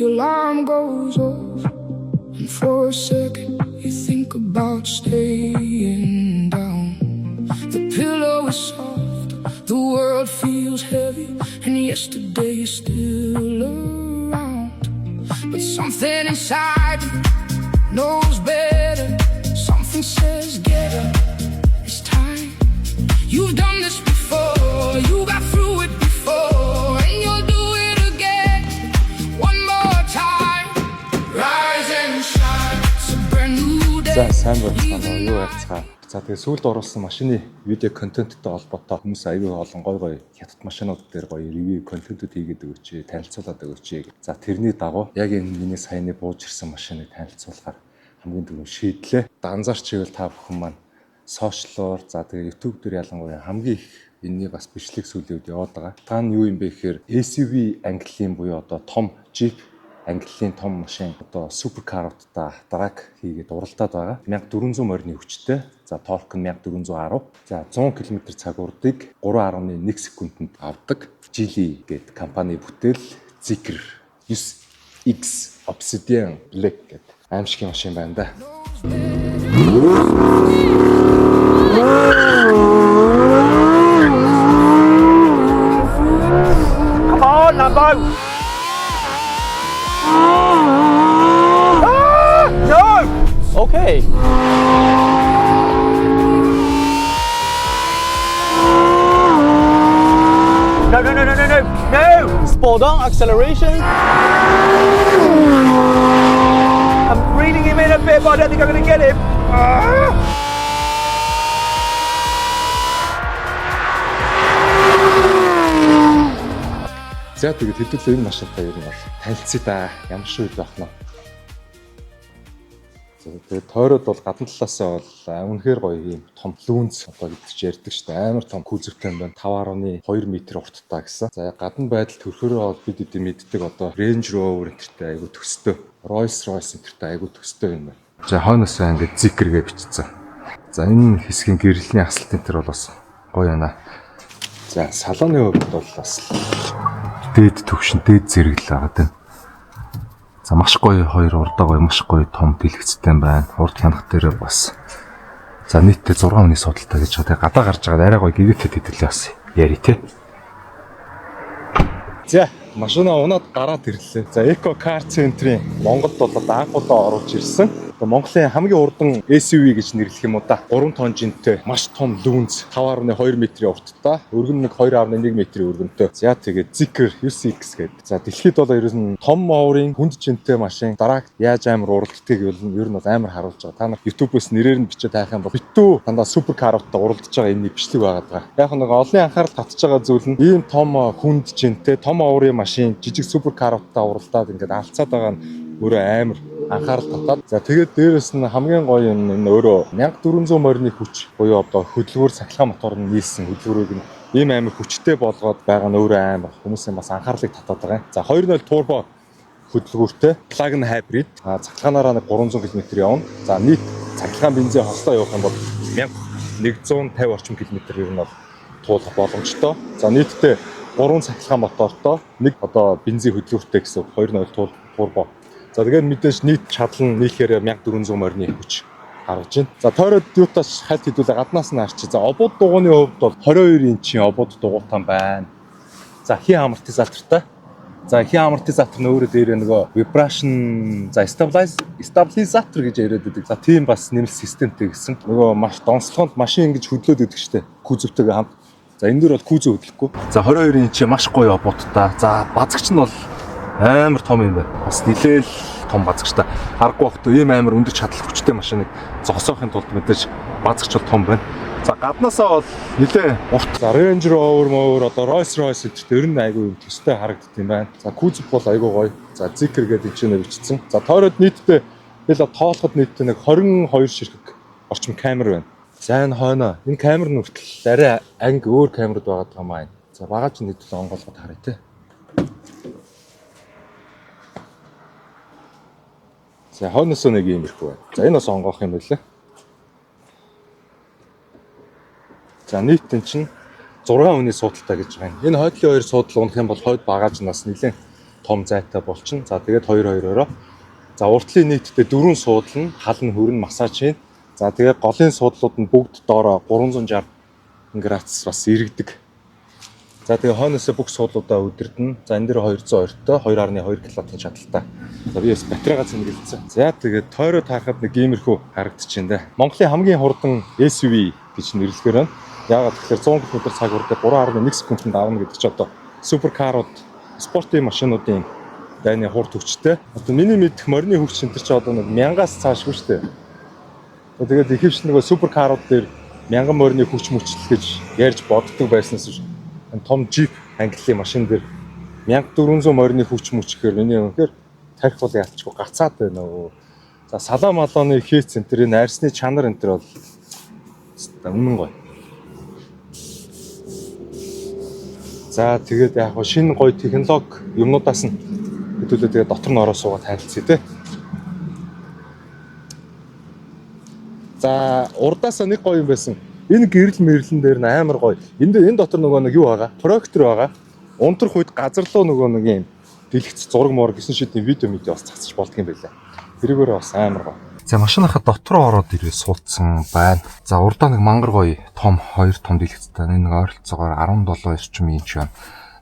the alarm goes off, and for a second you think about staying down. The pillow is soft, the world feels heavy, and yesterday is still around. But something inside you knows better. Something says get up, it's time. You've done this before, you got through it before, and you'll do it again one more time. Rise and shine, it's a brand new day. За сайн байна уу? Юу яцгаа. За тэгээ сүүлд оруулсан машины видео контенттой холбоотой хүмүүс аюул олон гой хятад машинууд дээр гоё ревю контентууд хийгээд өгөөч, танилцуулаад өгөөч. За тэрний дагуу яг энэ миний саяны бууж ирсэн машиныг танилцуулахаар хамгийн түрүү шийдлээ. Анзаарч ивэл та бүхэн маань сошиалор за тэгээ YouTube дээр ялангуяа хамгийн их энэний бас бичлэг сүлээд яваад байгаа. Та нь юу юм бэ гэхээр SUV ангиллын буюу одоо том Jeep ангиллын том машин одоо суперкаруудтай драг хийгээд уралдаад байгаа. 1400 морины хүчтэй. За торк нь 1410. За 100 км/цаг урдыг 3.1 секундэд авдаг. Geely гэдэг компани бүтээл Zeekr 9X Obsidian Black гэдэг аимшигын машин байна да. Come on, Lambo! No! Okay. No! Spot on acceleration. I'm reading him in a bit, but I don't think I'm going to get him. За тэгээд хэдүүлээ энэ машинтай ер нь бол танилцъя да. Ямар шүү байх нь. Тэгээд тойроод бол гадна талаасаа бол үнэхээр гоё юм том лүүнц одоо гэж ярьдаг шүү дээ. Амар том кузовтай байна. 5.2 м урттай гэсэн. За гадна байдал төрхөөрөө бол бид эдийн мэддэг одоо Range Rover энтертэй айгу төстэй. Rolls-Royce энтертэй айгу төстэй юм байна. За хойноосоо ингээд Zeekr гэж бичсэн. За энэ хэсгийн гэрлийн асалт энтер бол бас гоё байна. За салооны хувьд бол бас дээд төвшин дээд зэрэгл байгаа тийм. За маш гоё хоёр урдаа гоё маш гоё том дэлгэцтэй байна. Урд хянах дээр бас за нийтдээ 6 хүний судалтай гэж байгаа. Гадаа гарч байгаа арай гоё гэгэттэй хэдүүлээ бас яри тий. За машина унаад гараад ирлээ. За Eco Car Center-ийн Монголд бол одоо анх удаа оруулж ирсэн. Монголын хамгийн урдан SUV гэж нэрлэх юм уу да. 3 тонн жинтэй маш том лүүнз 5.2 м-ийн урттай, өргөн нэг 2.1 м-ийн өргөнтэй. За тэгээд Zeekr 9X гэдэг. За дэлхийд бол ер нь том моорын хүнд жинтэй машин дараа яаж амар уралддаг гэвэл ер нь бол амар харуулж байгаа. Та нар YouTube-өөс нэрээр нь бичиж таах юм бол битүү дандаа суперкаруудтай уралдаж байгаа энэ бичлэг байгаа даа. Яг нэг олон анхаарал татж байгаа зүйл нь ийм том хүнд жинтэй том моорын машин жижиг суперкаруудтай уралдаад ингээд алцаад байгаа нь өөрөө амар анхаарал татаад. За тэгээд дээрэс нь хамгийн гоё юм энэ өөрөө 1400 морины хүч буюу одоо хөдөлгүүр цахилгаан мотор нь нийлсэн хөдөлгүүрийг нь ийм амар хүчтэй болгоод байгаа нь өөрөө амар хүмүүсийн бас анхаарлыг татаад байгаа. За 2.0 турбо хөдөлгүүртэй plug-in hybrid цахилгаанаараа нэг 300 км явна. За нийт цахилгаан бензин хослоо явах юм бол 1150 орчим км ер нь бол туулах боломжтой. За нийтдээ 3 цахилгаан мотортой нэг одоо бензин хөдөлгүүртэй гэсэн 2.0 турбо. За тэгээд мэдээж нийт чадал нь нийлэхээр 1400 морины хүч гаргаж байна. За тойроод юутаас хальт хэдүүлээ гаднаас нь харчих. За обод дугууны хувьд бол 22 инчийн обод дугуйтан байна. За хи амортизатортай. За хи амортизатор нь өөрөө дээр нөгөө vibration за stabilizer гэж яриад байдаг. За тийм бас нэмэлт системтэй гэсэн. Нөгөө маш донслогонд машин ингэж хөдлөөд идэг штэ. Кузовтэйгээ хамт. За энэ дөр бол кузов хөдлөхгүй. За 22 инчийн маш гоё ободтай. За базагч нь бол амар том юм байна. Бас нилээл том базагчтай. Харахгүй багт ийм амар өндөр чадал хүчтэй машиныг зогсоохын тулд мэдээж базагч бол том байна. За гаднаасаа бол нилээ урт. За Range Rover одоо Rolls-Royce гэдэг ер нь айгүй төстэй харагддаг юм байна. За кузов бол айгүй гоё. За Zeekr гэдэг чинь бичсэн. За тойроод нийтдээ бэл тоолоход нийтдээ нэг 22 ширхэг орчим камер байна. За энэ хойноо энэ камер нь хүртэл арай анги өөр камерууд байгаа юм аа. За багаж нийтлээ онгоолгоод харъя те. За хойноос нэг юм ирэхгүй байна. За энэ бас онгоох юм байлаа. За нийт чинь 6 хүний суудалтай гэж байгаа юм. Энэ хойдлын хоёр суудал унах юм бол хойд багаж нас нэлээд том зайтай болчихно. За тэгээд 2-2-ороо. За уртлын нийтдээ 4 суудал нь халны хөрн массаж хийн. За тэгээд голын суудлууд нь бүгд доороо 360 градус бас иргэдэг. За тэгээ хойноосоо бүх суудлуудаа удирдна. За энэ дээр 220-той 2.2 кW-ийн чадалтай. За би бас батарейгаа цэнгэлсэн. За тэгээд тойроо таарахад нэг иймэрхүү харагдчихээн дээ. Монголын хамгийн хурдан SUV гэж нэрлэхээр байна. Яагаад тэгэхээр 100 км цаг хүртэл 3.1 секундэд давна гэдэг чинь одоо суперкарууд, спортын машинуудын дайны хурд хүчтэй. Одоо миний мэдэх морины хүч энэ чинь одоо нэг 1000-аас цаашгүй шүү дээ. Тэгээд ихэвч нөгөө суперкарууд дээр 1000 морины хүч мөчлөл гэж ярьж боддог байснаас энэ том джип ангиллын машин дээр 1400 морины хүч мөчгөөр миний үнэхээр тарих бол ялчгүй гацаад байна уу. За салаа малооны хийц центр энэ арьсны чанар энэ төр бол үнэн гоё. За тэгээд яг гоо шинэ гоё технологи юмнуудаас нь хэдүүлээ тэгээд дотор нь ороо суугаад танилцъя те. За урдаасаа нэг гоё юм байсан. Энэ гэрэл мэрлэн дээр нь амар гоё. Энэ дотор нөгөө нэг юу байгаа? Проектор байгаа. Унтрах үед газар руу нөгөө нэг юм дэлгэц зураг мор гэсэн шидийн видео бас цацж болдго юм байлаа. Тэрүүгээр бас амар гоё. За машинахаа дотроо ороод ирээ суудсан байна. За урдаа нэг мангар гоё том 2 том дэлгэцтэй. Энэ нэг ойролцоогоор 17 эрчим инч байна.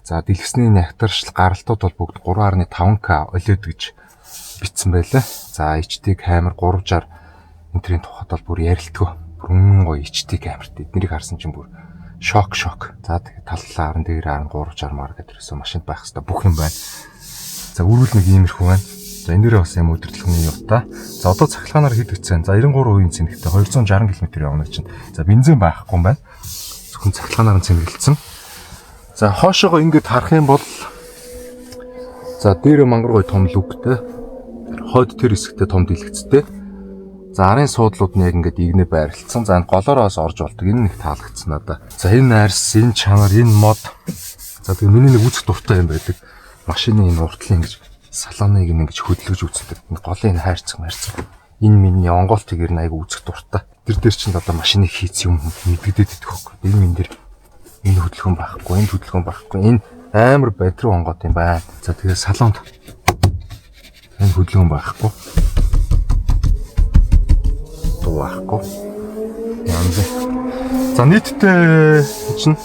За дэлгэцний нягтршил гаралтууд бол бүгд 3.5К OLED гэж бичсэн байлаа. За HD камер 360 энтрийн тухайд бол бүр ярилтгүй. Бүрэн гоё HD камерт эднийг харсан чинь бүр шок. За тэгээд таллаа харан дээр харан 360 мар гэдэг ерөөсөө машинд байх хэвээр бүх юм байна. За үрүүл нэг иймэрхүү байна. За энэ дээрээ бас юм өдөртлөгийн юутай. За одоо цахилгаанаар хэд үтсэн. За 93% цэнэгтэй 260 км явна чинь. За бензин байхгүй юм байна. Зөвхөн цахилгаанаар цэнгэлсэн. За хоошоогоо ингэж харах юм бол за дээр мангар гоё том лүгтэй. Хойд тэр хэсэгтээ том дэлгэцтэй. За арын суудлууд нь яг ингээд игнэ байрлалцсан. За энэ голоороос орж болдог. Энэ нэг таалагдсан надаа. За энэ арьс, энэ чанар, энэ мод. За тэгээ миний нэг үзэх дуртай юм байдаг. Машины энэ уртлын ингэж салоныг ингэж хөдөлгөж үздэг. Энэ голын энэ хайрцаг. Энэ миний онголтыг ирнэ айгу үзэх дуртай. Тэр дээр чинь одоо машины хийц юм мэдэгдээд идэх хөөг. Энэ минь дээр энэ хөдөлгөөн байхгүй, энэ хөдөлгөөн байхгүй. Энэ амар батарей онгот юм байна. За тэгээ салонд энэ хөдөлгөөн байхгүй. Байхгүй. Янз. За нийтдээ чинь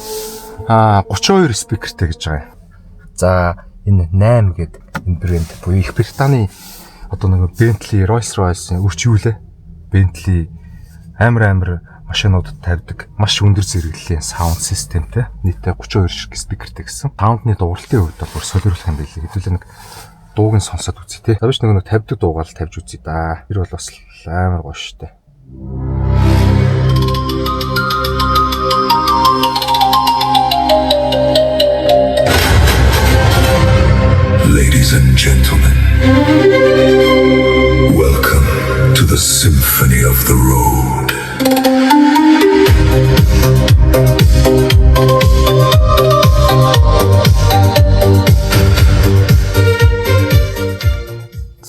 32 спикертэй гэж байгаа юм. За энэ 8 гэдэг энэ брэнд буюу Их Британий одоо нэг Bentley, Rolls-Royce өрч юу лээ? Bentley амар машинуудад тавьдаг маш өндөр зэрэглэлийн саунд системтэй нийтдээ 32 шиг спикертэй гэсэн. Саундны дууралтын хувьд бол бүр солиорлох юм билээ. Хэдүүлээ нэг дууг нь сонсоод үзье те. Тавьж нэг тавьдаг дуугаал тавьж үзье да. Тэр бол бас амар гоё штэ. Ladies and gentlemen, welcome to the Symphony of the Road.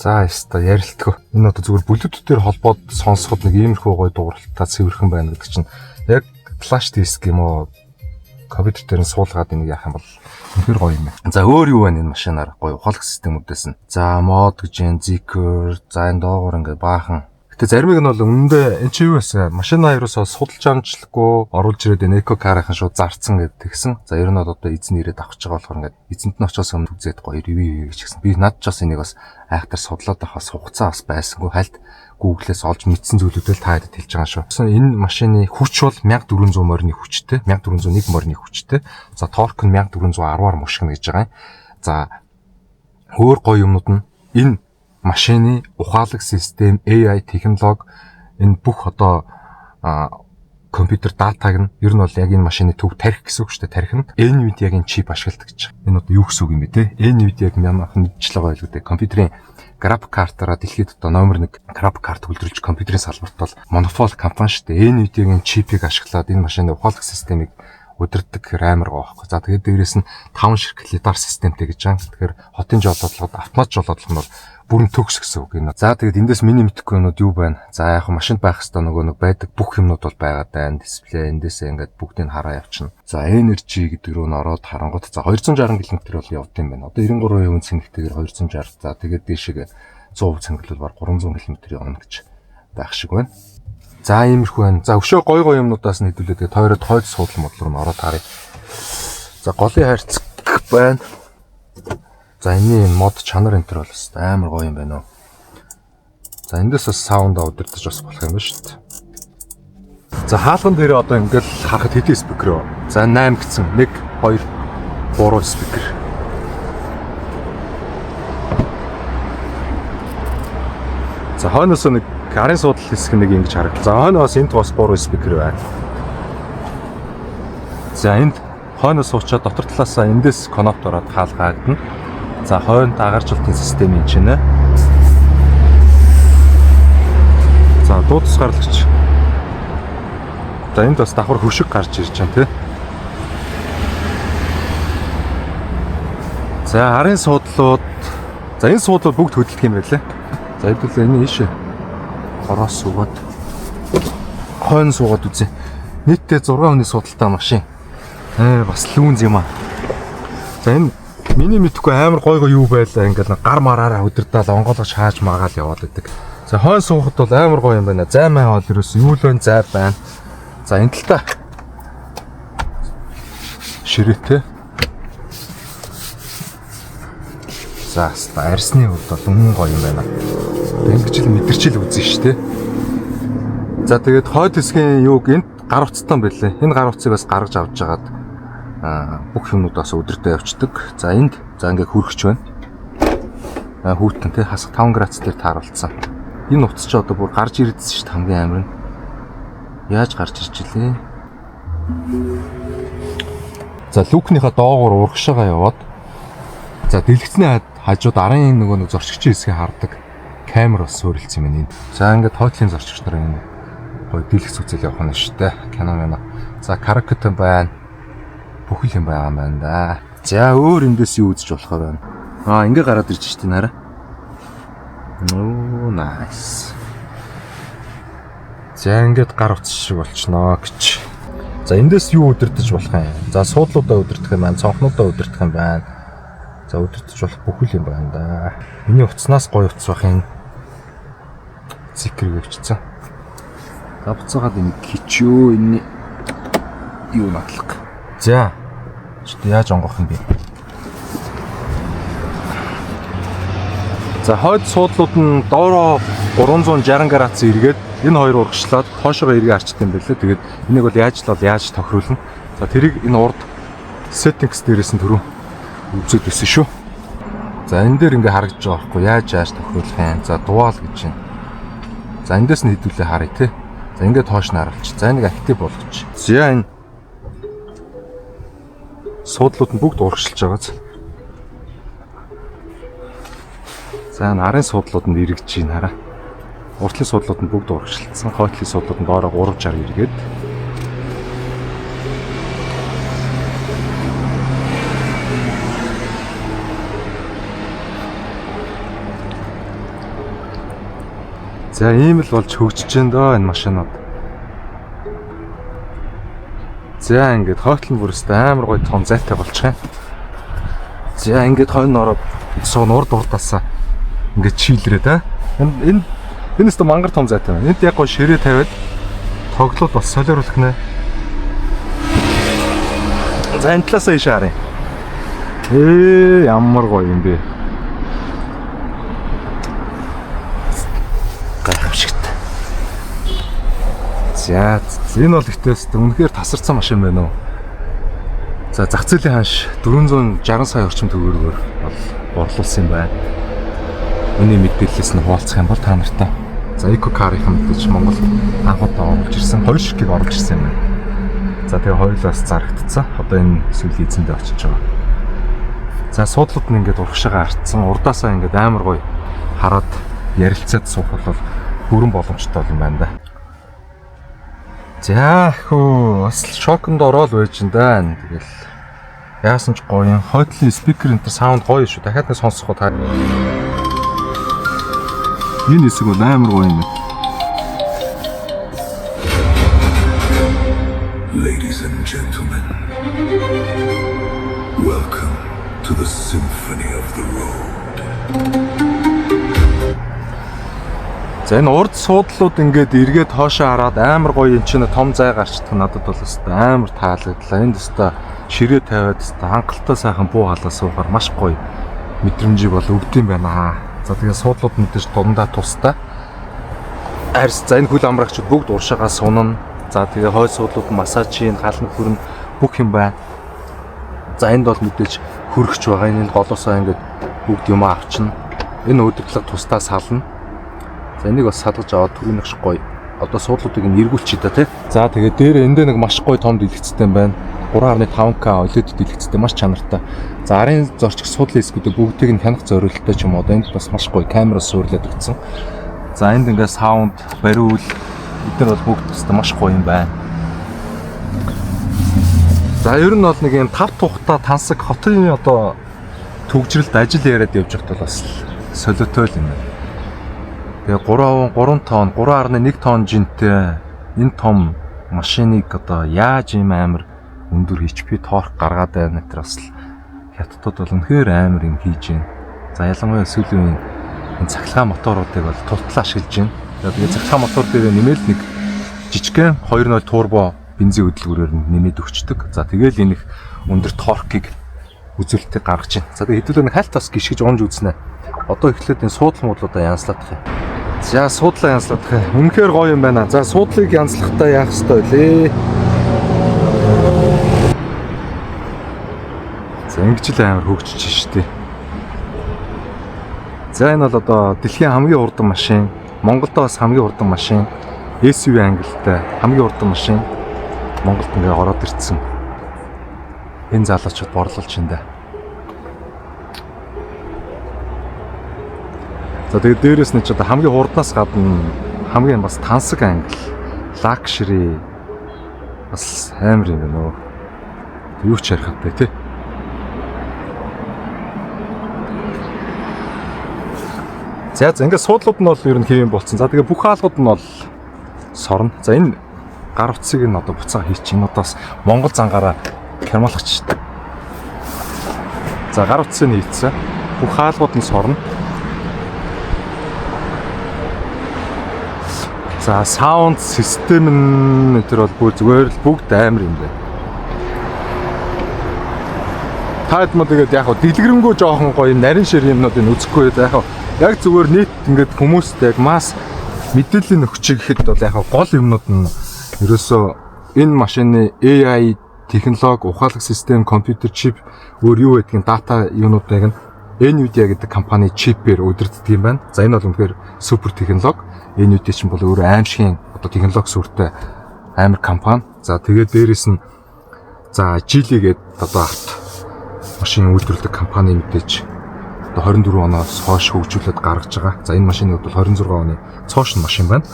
За яста ярилтгүй. Энэ одоо зүгээр Bluetooth дээр холбоод сонсоход нэг иймэрхүү гоё дууралтаа цэвэрхэн байна гэдэг чинь яг флаш диск юм уу компьютер дээр нь суулгаад энийг яах юм бол үнэхээр гоё юм байна. За өөр юу байна энэ машинаар гоё ухаалаг системүүдээс нь. За мод гэж энэ Zeekr, за энэ доогоор ингээ баахан. Гэтэ заримыг нь бол үнэндээ эн чи юу байсан? Машина ерөөсөө судалж амжлахгүй оруулж ирээд энэ эко карынхан шууд зарцсан гэдэг тэгсэн. За ер нь одоо эзэн ирээд авах гэж байгаа болохоор ингээ эзэнт нь очоос өмнө үзээд гоё ревю гэж гисэн. Би над ч бас энийг бас айхтар судлаад авахаас хугацаа бас байсангүй хальт Google-ээс олж мэдсэн зүйлүүдэл та хэд хэлж байгаа шүү. Энэ машины хүч бол 1400 морины хүчтэй, 1401 морины хүчтэй. За торк нь 1410-аар мушгина гэж байгаа юм. За өөр гоё юмнууд нь энэ машины ухаалаг систем, AI технологи энэ бүх одоо компьютер датаг нь ер нь бол яг энэ машины төв тарих гэсэн үг шүү дээ. Тарих нь NVIDIA-гийн чип ашигладаг гэж. Энэ одоо юу гэсэн үг юм бэ те? NVIDIA-г манайхан мэдчихлээ байгаа л үү дээ. Компьютерийн график картаараа дэлхийд одоо номер 1 график карт үйлдвэрлэж компьютерийн салбарт бол монопол компани шүү дээ. NVIDIA-гийн чипийг ашиглаад энэ машины ухаалаг системийг удирддаг гэхээр амар гоо байхгүй. За тэгээд дээрэс нь 5 ширхэг лидар системтэй гэж байна. Тэгэхээр хотын жолоодлогод автомат жолоодлого нь бол бүрэн төгс гэсэн үг юм. За тэгээд эндээс миний мэдхгүй юмуд юу байна? За яг машинд байх хэвээр нөгөө байдаг бүх юмнууд бол байгаад байна. Дисплей эндээсээ ингээд бүгдийг хараа явчихна. За energy гэдэг рүү н ороод харангууд за 260 км бол явд юм байна. Одоо 93% цэнэгтэйгээр 260. За тэгээд дээшээ 100% цэнэглэл бар 300 км явна гэж байх шиг байна. За иймэрхүү байна. За өшөө гой юмнуудаас нь хэдүүлээ тэгээд тойроод хойд суудлын мод руу н ороод харъя. За голын хайрцаг байна. За энэ мод чанар энэ төр бол амар гоё юм байна уу. За эндээс бас саунд удирдах бас болох юм байна шүү дээ. За хаалган дээр одоо ингээл харахад хэдэн спикер вэ? За 8 гэсэн 1 2 3 спикер. За хойноос нэг гарын суудлын хэсэг нэг ингэж харагдал. За хойноос энд бас 3 спикер байна. За энд хойноос суучаад дотор талаасаа эндээс коннект ороод хаалгаагдана. За хойно дагаржуулалтын систем юм чинь. За дуу тусгаарлагч. За энд бас давхар хөшиг гарч ирж байна тий. За арын суудлууд. За энэ суудлууд бүгд хөдөлдөг юм байлээ. За хэдүүлээ энэ ийшээ. Ороос суугаад. Хойно суугаад үзье. Нийтдээ 6 хүний суудалтай машин. Бас лүүнз юм аа. За энэ миний мэдхгүй амар гой юу байлаа ингээл гар мараараа өдөрдөөл онгоолгож хааж магаал яваад байдаг. За хойно суухад бол амар гоё юм байна. Зай маа бол ерөөс юу л өн зай байна. За энэ тал та ширээтэй. За арсны хувьд бол үнэн гоё юм байна. Ингэж л мэдэрчил үзэн штэ. За тэгээд хойд хэсгийн юуг энд гар утастай байлээ. Энэ гар утсыг бас гаргаж авч жагаад бүх юмнуудаас өдөртөө явцдаг. За энд за ингээ хөргөч байна. Хүүтэн те хасах 5 градус дээр тааруулсан. Энэ утас ч одоо бүр гарч ирдсэн шүү дээ хамгийн амар нь. Яаж гарч ирж илээ? За люкнийхаа доогуур урагшаага яваад за дэлгэцний хажууд арын нөгөө нэг зорчигчийн хэсгийг хардаг камер бас суурилсан юм байна. За ингээд тоотлын зорчигч нар энэ гоё дэлгэц үзэл явах нь шүү дээ. Кино мэн. За каракатен байна. Бүхэл юм байгаа юм байна да. За өөр эндээс юу үзэж болох вэ? Ингээ гараад ирж штий нараа. Ноо nice. За ингээд гар утас шиг болчихноо гэж. За эндээс юу өдөртөж болох юм? За суудлуудаа өдөртөх юм байна, цонхнуудаа өдөртөх юм байна. За өдөртөж болох бүхэл юм байна да. Миний утаснаас гоё утас байх юм. Зикэр өвчцэн. За буцаагаад энэ хичөө энэ юу натлах. За яаж онгох юм бэ? За хойд суудлууд нь доороо 360 градус эргээд энэ хоёр урагшлаад хоошоо эргээ арчт юм байлээ. Тэгээд энийг бол яаж тохируулна. За тэрийг энэ урд settings дээрээс нь түрүү үзээд байсан шүү. За энэ дээр ингээ харагдаж байгаа байхгүй яаж тохируулах юм. За дуал гэж байна. За эндээс нь хэдүүлээ харъя те. За ингээд хоош нь харуулчих. За энийг актив болгоч. За энэ суудлууд нь бүгд урагшилж байгааз. За нарын суудлууд нь эргэж чинь хараа. Уртлын суудлууд нь бүгд урагшилсан. Хойтлын суудлууд нь доороо 360 эргээд. За ийм л болж хөгжиж байна доо энэ машинууд. За ингээд хойтлон бүрээсээ амар гоё том зайтай болчих юм. За ингээд хойно ороод суун урд урдаасаа ингээд чийлрээ та. Энэс тэ мангар том зайтай байна. Энд яг гоё ширээ тавиад тоглолт бас солиоруулах нэ. За энэ талаасаа ийш харъя. Ямар гоё юм бэ. Гайхамшигтай. За энэ бол ихтэйс үнэхээр тасарсан машин байна уу. За зах зээлийн ханш 460 сая орчим төгрөгөөр бол борлуулсан юм байна. Миний мэдээлэлээс нь хуваалцах юм бол та нартай. За EcoCar-ийн мэдээж Монгол анхудаа оруулж ирсэн 2 ширхгийг оруулж ирсэн юм байна. За тэгээ хоёулаас зарагдцсан. Одоо энэ сүүлийн эзэндээ очиж байгаа. За суудлууд нь ингээд урагшаага артсан. Урдаасаа ингээд амар гоё хараад ярилцаад суух бол бүрэн боломжтой юм байна да. За хөө бас шоконд ороод байж энэ. Тэгэл яасан ч гоё юм. Хойдлын спикер энэ саунд гоё шүү. Дахиад нэг сонсох та. Энэ хэсэг бол амар гоё юм. Ladies and gentlemen, welcome to the Symphony of the Road. За энэ урд суудлууд ингээд эргээд хоошоо хараад амар гоё юм чинь том зай гарчдаг надад бол өстой амар таалагдлаа. Энд өстой ширээ тавиад өстой хангалттай сайхан буу халаа суухаар маш гоё мэдрэмжийг бол өгдөм байна. За тэгээ суудлууд мэдээж дундаа тустай. Арьс за энэ хөл амрагчид бүгд уршаагаа сунана. За тэгээ хой суудлууд массажийн галны хүрэн бүх юм байна. За энд бол мэдээж хөргөч байгаа. Энэ голоосоо ингээд бүгд юм авчна. Энэ өдөрлөг тустаа сална. За энийг бас салгаж аваад түрүүнийх шиг гоё. Одоо суудлуудыг нь эргүүлчихье да тий. За тэгээ дээр эндээ нэг маш гоё том дэлгэцтэй байна. 3.5K OLED дэлгэцтэй маш чанартай. За арын зорчих суудлын хэсгүүдээ бүгдийг нь хянах зориулалттай ч юм уу. Энд бас маш гоё камераас суурлаад өгсөн. За энд ингээ саунд, бариул эдгээр бол бүгд өстой маш гоё юм байна. За ер нь бол нэг юм 5 тухтай тансаг хотын одоо төгжрэлд ажил яриад явж байхад бол бас солиотой л юм байна. Тэгээ 3 тонн, 3.1 тонн жинтэй энэ том машиныг одоо яаж ийм амар өндөр HP торк гаргаад байна гэдэг бас хятадууд бол үнэхээр амар юм хийж байна. За ялангуяа сүүлийн энэ цахилгаан моторуудыг бол тултал ашиглаж байна. Тэгээ цахилгаан мотор дээр нэмээд нэг жижигхэн 2.0 турбо бензин хөдөлгөөрөөр нэмээд өгчдөг. За тэгээл энэ их өндөр торкийг үзүүлэлтийг гаргаж байна. За тэгээ хэдүүлээ нэг хальт бас гიშгэж унж үзнэ. Одоо эхлээд энэ суудлын муудлуудаа янзлаадах юм. За суудлаа янзлаадах юм. Үнэхээр гоё юм байна. За суудлыг янзлахдаа яах ёстой вэ? За ингэж л амар хөгжиж штэ. За энэ бол одоо дэлхийн хамгийн урдан машин, Монголд бас хамгийн урдан машин, SUV ангилалтай хамгийн урдан машин Монголд ингээ ороод ирсэн. Энэ залуучууд борлуулж байна да. За тэгээд дээрэс нь ч одоо хамгийн хурднаас гадна хамгийн бас тансаг ангил, лакшери бас амар юм байна уу. Юу ч ярихтай тий. За ингээд суудлууд нь бол ер нь хэвэн болцсон. За тэгээ бүх хаалгууд нь бол сорно. За энэ гар утсыг нь одоо буцаага хийчих. Энэ одоо бас Монгол зангаараа хямаалагч. За гар утсыг нь хийцсэн. Бүх хаалгууд нь сорно. За саунд систем нь тэр бол зүгээр л бүгд амар юм байна. Таад мод тэгээд яг дэлгэрэнгүй жоохон гоё нарийн шир юмнуудыг үзэхгүй. Яг зүгээр нийт ингээд хүмүүстэй яг масс мэдээллийн өгчийг гэхэд бол яг гол юмнууд нь ерөөсөө энэ машины AI технологи, ухаалаг систем, компьютер чип өөр юу гэдгийг дата юунуудыг нь NVIDIA гэдэг компани чипээр удирддаг юм байна. За энэ бол үнэхээр супер технологи. NVIDIA чинь бол өөрөө аимшигын одоо технологи сүртэй амар компани. За тэгээд дээрэс нь за Geely гэдэг одоо авто машин үйлдвэрлэдэг компани мэдээж одоо 24 оноос хойш хөгжүүлээд гаргаж байгаа. За энэ машины бол 26 оны цоошин машин байна.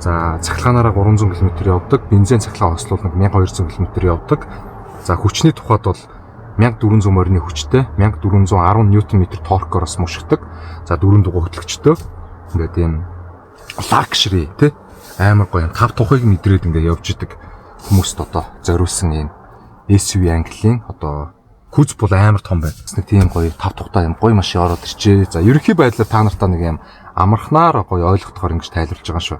За цахилгаанаараа 300 км явдаг, бензин цахилгаан хослуулнаг 1200 км явдаг. За хүчний тухайд бол 1400 морины хүчтэй, 1410 Нм торкороос мушигдаг. За 4 дугаар хөдөлгчтэй. Ингээд юм лакшери тий амар гоё 5 тухайг мэдрээд ингээд явж идэг хүмүүст одоо зориулсан юм SUV английн одоо хүч бол амар том байна. Нэг тийм гоё 5 тухтай юм гоё машин ороод ирчээ. За ерөнхий байдлаар та нартаа нэг юм амархнаар гоё ойлгохдохоор ингэж тайлбарлаж байгаа шүү.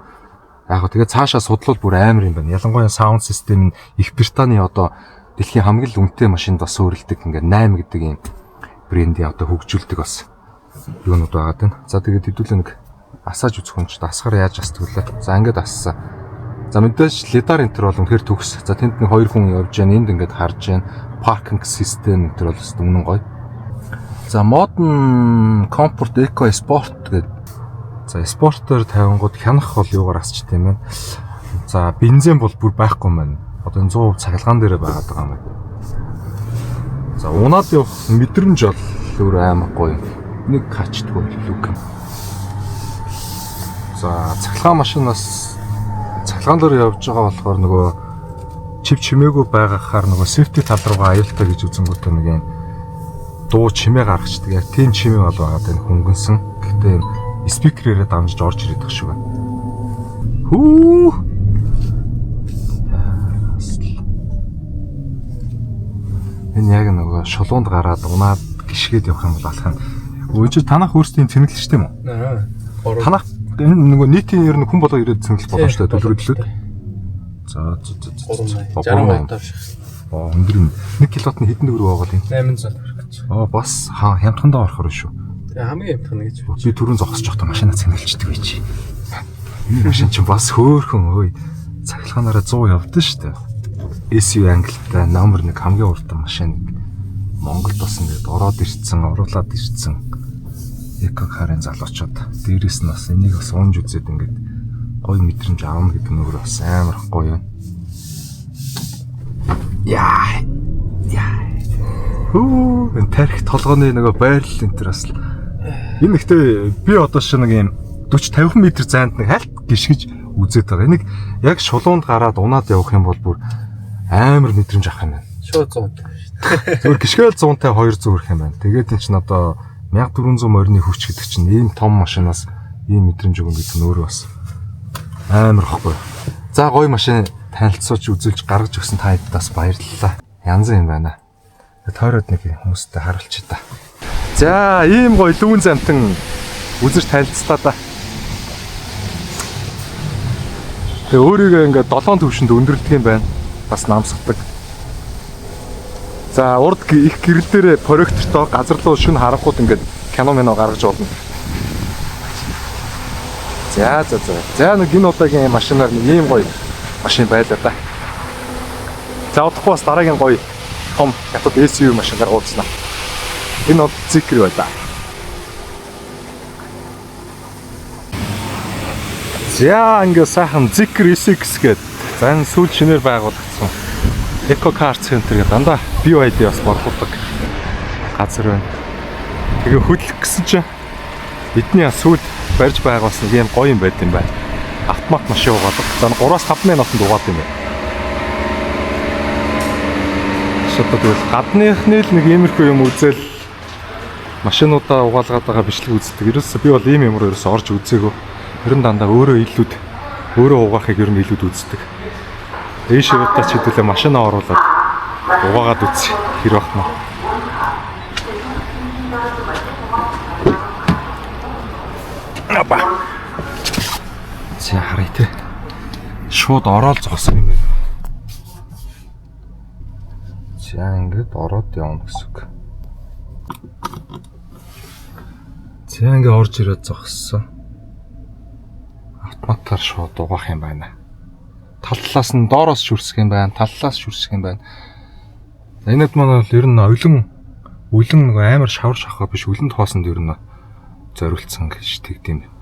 Яг гоо тэгээ цаашаа судлал бүр амар юм байна. Ялангуяа саунд систем нь Их Британий одоо дэлхийн хамгийн л үнэтэй машинд бас өөрлөлдөг ингээд 8 гэдэг юм брендийн одоо хөгжүүлдэг бас юунууд байгаа даа. За тэгээд хэдүүлээ нэг асааж үзэх юм ч дасгаар яаж асдаг вүлээ. За ингээд ассан. За мэдээж лидар энтер бол үнэхээр төгс. За тэнд нэг 2 хүн явж байна. Энд ингээд харж байна. Паркинг систем энтер бол үнэн гоё. За модern comfort eco sport гэдэг. За спортоор тавингууд хянах бол юугаар асч тийм байна. За бензин бол бүр байхгүй юм байна. Одоо энэ 100% цахилгаан дээр байгаад байгаа юм байна. За унаад явах мэдрэмж бол өөр амар гоё. Нэг качдгүй лүк. За цахилгаан машинаас шалгаан дээр явж байгаа болохоор нөгөө чив чимээгүй байгахаар нөгөө safety тал руугаа аюултай гэж үзэнгүүтээ нэг юм дуу чимээ гаргачдаг. Яг тийм чимээ бол байгаа даа хөнгөнсөн. Гэхдээ спикерээрээ дамжиж орж ирээд тах шиг байна. Хүү. Энэ яг нөгөө шулуунд гараад унаад гიშгээд явах юм бол алах юм. Өөч танах өөрсдийн цэнгэлж тийм үү? Танах энэ нөгөө нийтийн ер нь хүн болоо ирээд цэнгэлж болох шүү дээ төлөвлөлөөд. За 68 тавш. Өндөр 1 киловатт нь хэдэн төгрөг байгаа юм? 800 төгрөг. Бас хямдхандаа орохоор шүү. Тэгээ хамгийн хямдхан гэж. Би түрүүн зогсож байхдаа машинаа цэнгэлждэг бай чи. Энэ машин чинь бас хөөхөн ой. Цахилгаанаараа 100 явдсан шүү дээ. SUV ангилтай номер 1 хамгийн уртан машин. Монголд бас ингээд ороод ирсэн, оруулаад ирсэн. Эко карын залуучууд. Дээрээс нь бас энийг бас унж үзээд ингээд гоё мэдрэмж аавна гэдэг нь өөрөө бас амар гоё юм. Яа. Хөө, энэ тарих толгооны нөгөө байрлал энэ төр бас энэ ихтэй би одоо шиг нэг юм 40-50 м зайд нэг хальт гიშгэж үзээд байгаа. Энийг яг шулуунд гараад унаад явах юм бол бүр амар мэдрэмж авах юм байна. Шууд 100 тавш. Зүгээр гიშгээл 100-тай 200 хүрэх юм байна. Тэгээд энэ чинь одоо 1400 морины хүч гэдэг чинь ийм том машинаас ийм мэдрэмж өгнө гэдэг нь өөрөө бас амар ихгүй. За гоё машин танилцуулж үзүүлж гаргаж өгсөн та хэддээс баярлалаа. Янз юм байна. Тойроод нэг хүмүүстэй харуулчих та. За ийм гоё лүүн замтан үзэж танилцлаа да. Тэгээ өөрийгөө ингээд 7 төвшөнд өндөрлөдөг юм байна. Бас намсгадаг. За урд их гэрэл дээр проектортой газар руу шүн харангууд ингээд кино гаргаж болно. За нэг энэ удаагийн машинаар нэг ийм гоё машин байлаа да. За удахгүй бас дараагийн гоё том хятад SUV машин гаргуулснаа. Энэ бол Zikr байлаа. За ингээ сайхан Zikr SX гээд за энэ сүүл шинээр байгуулагдсан Eco Car Center гэдэг дандаа BYD бас борлуулдаг газар байна. Тэгээ хөдлөх гэсэн чинь эдний сүүл барьж байгуулсан юм гоё юм байт юм байна. Автомат машин угаадаг. За 3-5 минутанд угаадаг юм байна. Шатад бол гадныхны л нэг иймэрхүү юм үзэл машинуудаа угаалгаад байгаа бичлэг үздэг. Ерөөсөө би бол ийм юмруу ерөөсөө орж үзээгүй. Ер нь дандаа өөрөө угаахыг ер нь илүүд үздэг. Ээш явуудаа ч хэдүүлээ машинаа оруулаад угаагаад үз хэр бахна. Апа. За харъя те. Шууд ороод зогсон юм байна. За ингээд ороод явна гэсэн үг. За ингээд орж ирээд зогссон. Автоматар шууд угаах юм байна. Тал талаас нь доороос шүрсэх юм байна, таллаас шүрсэх юм байна. Энэд маань бол ер нь өлөн нэг амар шавар шахаа биш өлөнд хоосонд ер нь зориулсан гэж тэгдэм.